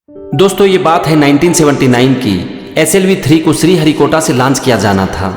दोस्तों ये बात है 1979 की। SLV-3 को श्रीहरिकोटा से लॉन्च किया जाना था।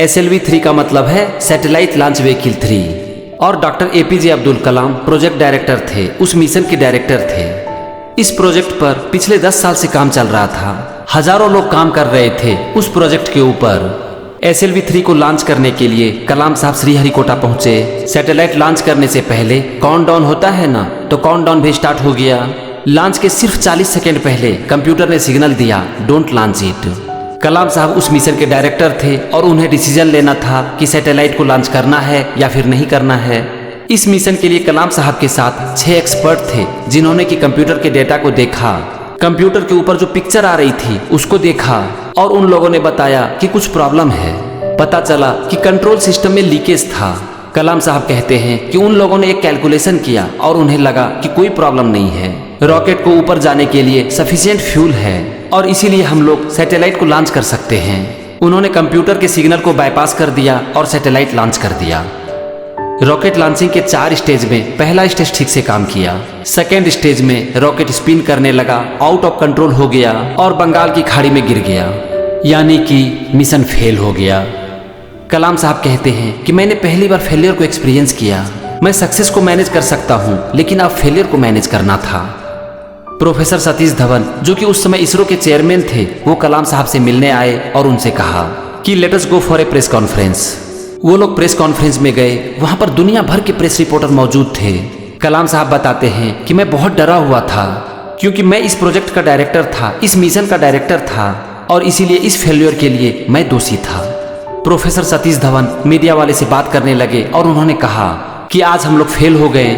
SLV-3 का मतलब है सैटेलाइट लॉन्च व्हीकल 3 और doctor APJ Abdul Kalam project director थे, उस मिशन के डायरेक्टर थे। इस प्रोजेक्ट पर पिछले 10 साल से काम चल रहा था। हजारों लोग काम कर रहे थे उस प्रोजेक्ट के ऊपर। SLV-3 को लॉन्च करने के लिए कलाम साहब श्रीहरिकोटा पहुंचे। सैटेलाइट लॉन्च करने से पहले काउंटडाउन होता है ना, तो काउंटडाउन भी स्टार्ट हो गया। लॉन्च के सिर्फ 40 सेकंड पहले कंप्यूटर ने सिग्नल दिया, डोंट लॉन्च इट। कलाम साहब उस मिशन के डायरेक्टर थे और उन्हें डिसीजन लेना था कि सैटेलाइट को लॉन्च करना है या फिर नहीं करना है। इस मिशन के लिए कलाम साहब के साथ 6 एक्सपर्ट थे, जिन्होंने कि कंप्यूटर के डेटा को देखा, कंप्यूटर के ऊपर जो पिक्चर आ रही थी उसको देखा और उन लोगों ने बताया कि कुछ प्रॉब्लम है। पता चला कि कंट्रोल सिस्टम में लीकेज था। कलाम साहब कहते हैं कि उन लोगों ने एक कैलकुलेशन किया और उन्हें लगा कि कोई प्रॉब्लम नहीं है, रॉकेट को ऊपर जाने के लिए सफिशिएंट फ्यूल है और इसीलिए हम लोग सैटेलाइट को लॉन्च कर सकते हैं। उन्होंने कंप्यूटर के सिग्नल को बाईपास कर दिया और सैटेलाइट लॉन्च कर दिया। रॉकेट लॉन्चिंग के 4 स्टेज में पहला स्टेज ठीक से काम किया। सेकेंड स्टेज में रॉकेट स्पिन करने लगा, आउट ऑफ कंट्रोल हो गया और बंगाल की खाड़ी में गिर गया, यानी कि मिशन फेल हो गया। कलाम साहब कहते हैं कि मैंने पहली बार फेलियर को एक्सपीरियंस किया। मैं सक्सेस को मैनेज कर सकता हूं, लेकिन अब फेलियर को मैनेज करना था। प्रोफेसर सतीश धवन, जो कि उस समय इसरो के चेयरमैन थे, वो कलाम साहब से मिलने आए और उनसे कहा कि let us go for a press conference. वो लोग प्रेस कॉन्फ्रेंस में गए। वहां पर दुनिया भर के प्रेस रिपोर्टर मौजूद थे। कलाम साहब बताते हैं कि मैं बहुत डरा हुआ था, क्योंकि मैं इस प्रोजेक्ट का डायरेक्टर था, इस मिशन का डायरेक्टर था और इसीलिए इस फेल्योर के लिए मैं दोषी था। प्रोफेसर सतीश धवन मीडिया वाले से बात करने लगे और उन्होंने कहा कि आज हम लोग फेल हो गए।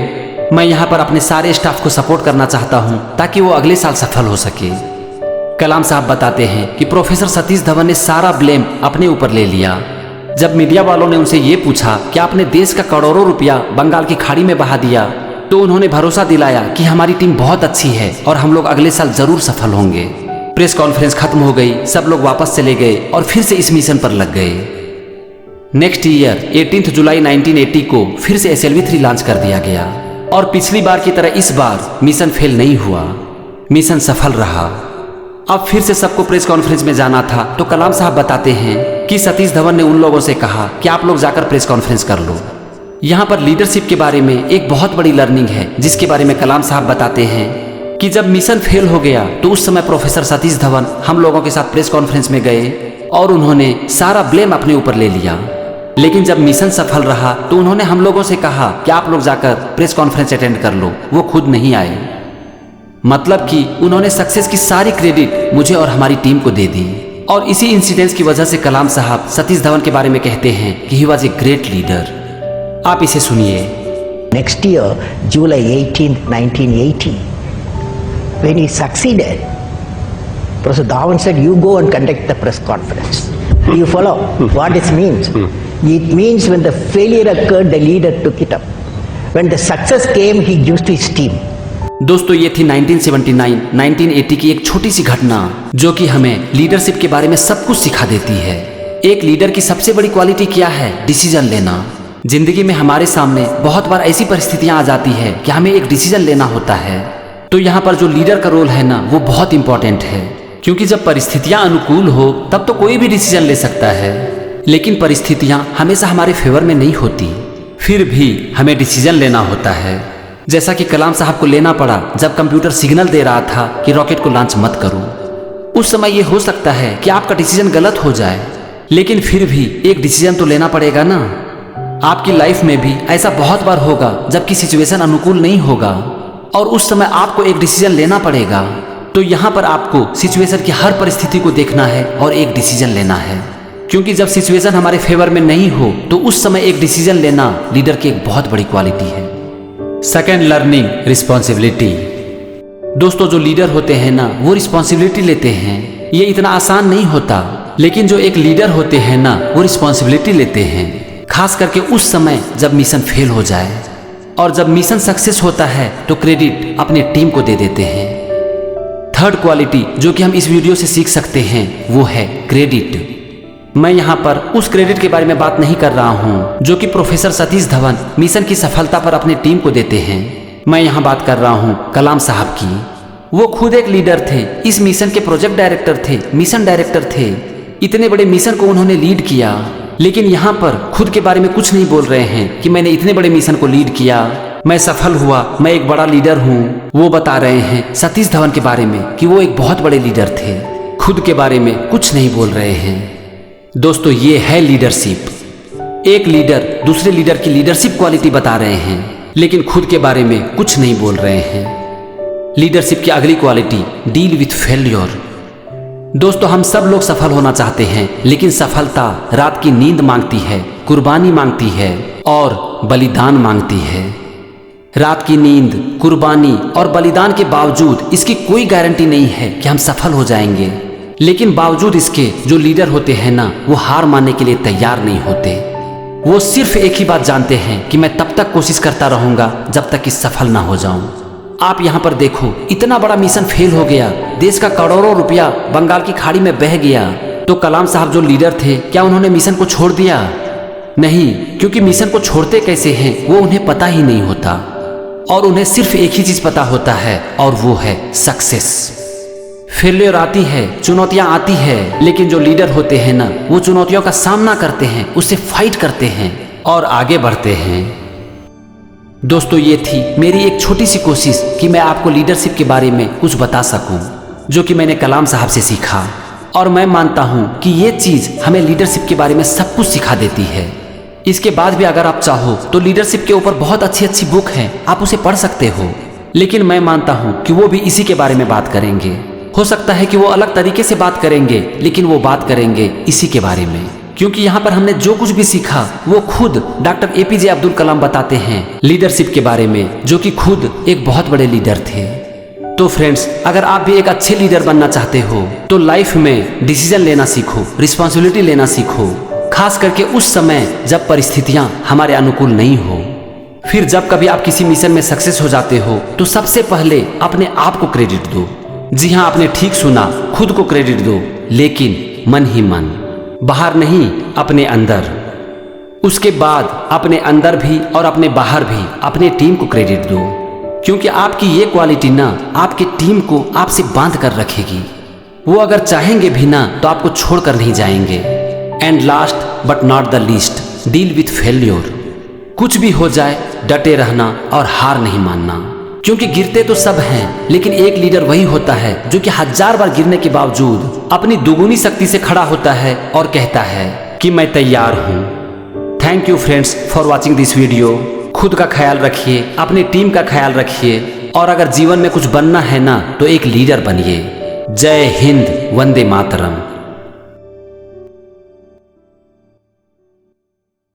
मैं यहाँ पर अपने सारे स्टाफ को सपोर्ट करना चाहता हूँ ताकि वो अगले साल सफल हो सके। कलाम साहब बताते हैं कि प्रोफेसर सतीश धवन ने सारा ब्लेम अपने ऊपर ले लिया। जब मीडिया वालों ने उनसे ये पूछा कि आपने देश का करोड़ों रुपया बंगाल की खाड़ी में बहा दिया, तो उन्होंने भरोसा दिलाया कि हमारी टीम बहुत अच्छी है और हम लोग अगले साल जरूर सफल होंगे। प्रेस कॉन्फ्रेंस खत्म हो गई, सब लोग वापस चले गए और फिर से इस मिशन पर लग गए। नेक्स्ट ईयर 18 जुलाई 1980 को फिर से SLV-3 लॉन्च कर दिया गया और पिछली बार की तरह इस बार मिशन फेल नहीं हुआ, मिशन सफल रहा। अब फिर से सबको प्रेस कॉन्फ्रेंस में जाना था, तो कलाम साहब बताते हैं कि सतीश धवन ने उन लोगों से कहा कि आप लोग जाकर प्रेस कॉन्फ्रेंस कर लो। यहाँ पर लीडरशिप के बारे में एक बहुत बड़ी लर्निंग है, जिसके बारे में कलाम साहब बताते हैं कि जब मिशन फेल हो गया तो उस समय प्रोफेसर सतीश धवन हम लोगों के साथ प्रेस कॉन्फ्रेंस में गए और उन्होंने सारा ब्लेम अपने ऊपर ले लिया। लेकिन जब मिशन सफल रहा तो उन्होंने हम लोगों से कहा कि आप लोग जाकर प्रेस कॉन्फ्रेंस अटेंड कर लो। वो खुद नहीं आए, मतलब कि उन्होंने सक्सेस की सारी क्रेडिट मुझे और हमारी टीम को दे दी। और इसी इंसिडेंस की वजह से कलाम साहब सतीश धवन के बारे में कहते हैं कि he was a great leader. आप इसे सुनिए। Next year, July 18th, 1980, when he succeeded, Professor Dhawan said, you go and conduct the press conference. Do you follow what it means? It means when the failure occurred, the leader took it up. When the success came, he used his team. दोस्तों ये थी 1979, 1980 की एक छोटी सी घटना, जो कि हमें लीडरशिप के बारे में सब कुछ सिखा देती है। एक लीडर की सबसे बड़ी क्वालिटी क्या है? डिसीजन लेना। जिंदगी में हमारे सामने बहुत बार ऐसी परिस्थितियां आ जाती है कि हमें एक डिसीजन लेना होता है, तो यहाँ पर जो लीडर का रोल है ना, वो बहुत इंपॉर्टेंट है। क्योंकि जब परिस्थितियां अनुकूल हो तब तो कोई भी डिसीजन ले सकता है, लेकिन परिस्थितियां हमेशा हमारे फेवर में नहीं होती, फिर भी हमें डिसीजन लेना होता है। जैसा कि कलाम साहब को लेना पड़ा जब कंप्यूटर सिग्नल दे रहा था कि रॉकेट को लॉन्च मत करो। उस समय ये हो सकता है कि आपका डिसीजन गलत हो जाए, लेकिन फिर भी एक डिसीजन तो लेना पड़ेगा ना। आपकी लाइफ में भी ऐसा बहुत बार होगा जबकि सिचुएशन अनुकूल नहीं होगा और उस समय आपको एक डिसीजन लेना पड़ेगा। तो यहाँ पर आपको सिचुएशन की हर परिस्थिति को देखना है और एक डिसीजन लेना है, क्योंकि जब सिचुएशन हमारे फेवर में नहीं हो तो उस समय एक डिसीजन लेना लीडर की एक बहुत बड़ी क्वालिटी है। Second learning, responsibility. दोस्तों जो लीडर होते हैं ना, वो रिस्पॉन्सिबिलिटी लेते हैं। ये इतना आसान नहीं होता, लेकिन जो एक लीडर होते हैं ना, वो रिस्पॉन्सिबिलिटी लेते हैं, खास करके उस समय जब मिशन फेल हो जाए। और जब मिशन सक्सेस होता है तो क्रेडिट अपने टीम को दे देते हैं। थर्ड क्वालिटी जो कि हम इस वीडियो से सीख सकते हैं वो है क्रेडिट। मैं यहाँ पर उस क्रेडिट के बारे में बात नहीं कर रहा हूँ जो कि प्रोफेसर सतीश धवन मिशन की सफलता पर अपनी टीम को देते हैं। मैं यहाँ बात कर रहा हूँ कलाम साहब की। वो खुद एक लीडर थे, इस मिशन के प्रोजेक्ट डायरेक्टर थे, मिशन डायरेक्टर थे। इतने बड़े मिशन को उन्होंने लीड किया, लेकिन यहाँ पर खुद के बारे में कुछ नहीं बोल रहे हैं कि मैंने इतने बड़े मिशन को लीड किया, मैं सफल हुआ, मैं एक बड़ा लीडर हूँ। वो बता रहे हैं सतीश धवन के बारे में कि वो एक बहुत बड़े लीडर थे, खुद के बारे में कुछ नहीं बोल रहे हैं। दोस्तों, ये है लीडरशिप। एक लीडर दूसरे लीडर की लीडरशिप क्वालिटी बता रहे हैं, लेकिन खुद के बारे में कुछ नहीं बोल रहे हैं। लीडरशिप की अगली क्वालिटी, डील विथ फेल्योर। दोस्तों, हम सब लोग सफल होना चाहते हैं, लेकिन सफलता रात की नींद मांगती है, कुर्बानी मांगती है और बलिदान मांगती है। रात की नींद, कुर्बानी और बलिदान के बावजूद इसकी कोई गारंटी नहीं है कि हम सफल हो जाएंगे। लेकिन बावजूद इसके जो लीडर होते हैं ना, वो हार मानने के लिए तैयार नहीं होते। वो सिर्फ एक ही बात जानते हैं कि मैं तब तक कोशिश करता रहूंगा जब तक कि सफल ना हो जाऊं। आप यहाँ पर देखो, इतना बड़ा मिशन फेल हो गया, देश का करोड़ों रुपया बंगाल की खाड़ी में बह गया, तो कलाम साहब जो लीडर थे, क्या उन्होंने मिशन को छोड़ दिया? नहीं, क्योंकि मिशन को छोड़ते कैसे हैं वो उन्हें पता ही नहीं होता, और उन्हें सिर्फ एक ही चीज पता होता है, और वो है सक्सेस। फेलियर आती है, चुनौतियां आती है, लेकिन जो लीडर होते हैं ना, वो चुनौतियों का सामना करते हैं, उससे फाइट करते हैं और आगे बढ़ते हैं। दोस्तों, ये थी मेरी एक छोटी सी कोशिश कि मैं आपको लीडरशिप के बारे में कुछ बता सकूं, जो कि मैंने कलाम साहब से सीखा, और मैं मानता हूं कि ये चीज हमें लीडरशिप के बारे में सब कुछ सिखा देती है। इसके बाद भी अगर आप चाहो तो लीडरशिप के ऊपर बहुत अच्छी अच्छी बुक है, आप उसे पढ़ सकते हो, लेकिन मैं मानता हूं कि वो भी इसी के बारे में बात करेंगे। हो सकता है कि वो अलग तरीके से बात करेंगे, लेकिन वो बात करेंगे इसी के बारे में, क्योंकि यहाँ पर हमने जो कुछ भी सीखा वो खुद डॉक्टर एपीजे अब्दुल कलाम बताते हैं लीडरशिप के बारे में, जो कि खुद एक बहुत बड़े लीडर थे। तो फ्रेंड्स, अगर आप भी एक अच्छे लीडर बनना चाहते हो तो लाइफ में डिसीजन लेना सीखो, रिस्पॉन्सिबिलिटी लेना सीखो, खास करके उस समय जब परिस्थितियां हमारे अनुकूल नहीं हो। फिर जब कभी आप किसी मिशन में सक्सेस हो जाते हो तो सबसे पहले अपने आप को क्रेडिट दो। जी हाँ, आपने ठीक सुना, खुद को क्रेडिट दो, लेकिन मन ही मन, बाहर नहीं, अपने अंदर। उसके बाद अपने अंदर भी और अपने बाहर भी अपने टीम को क्रेडिट दो, क्योंकि आपकी ये क्वालिटी ना आपकी टीम को आपसे बांध कर रखेगी। वो अगर चाहेंगे भी ना तो आपको छोड़कर नहीं जाएंगे। And last but not the least, deal with failure. कुछ भी हो जाए डटे रहना और हार नहीं मानना, क्योंकि गिरते तो सब हैं, लेकिन एक लीडर वही होता है जो कि 1000 बार गिरने के बावजूद अपनी दुगुनी शक्ति से खड़ा होता है और कहता है कि मैं तैयार हूं। Thank you friends for watching this video. खुद का ख्याल रखिए, अपनी टीम का ख्याल रखिए, और अगर जीवन में कुछ बनना है ना तो एक लीडर बनिए। जय हिंद, वंदे मातरम।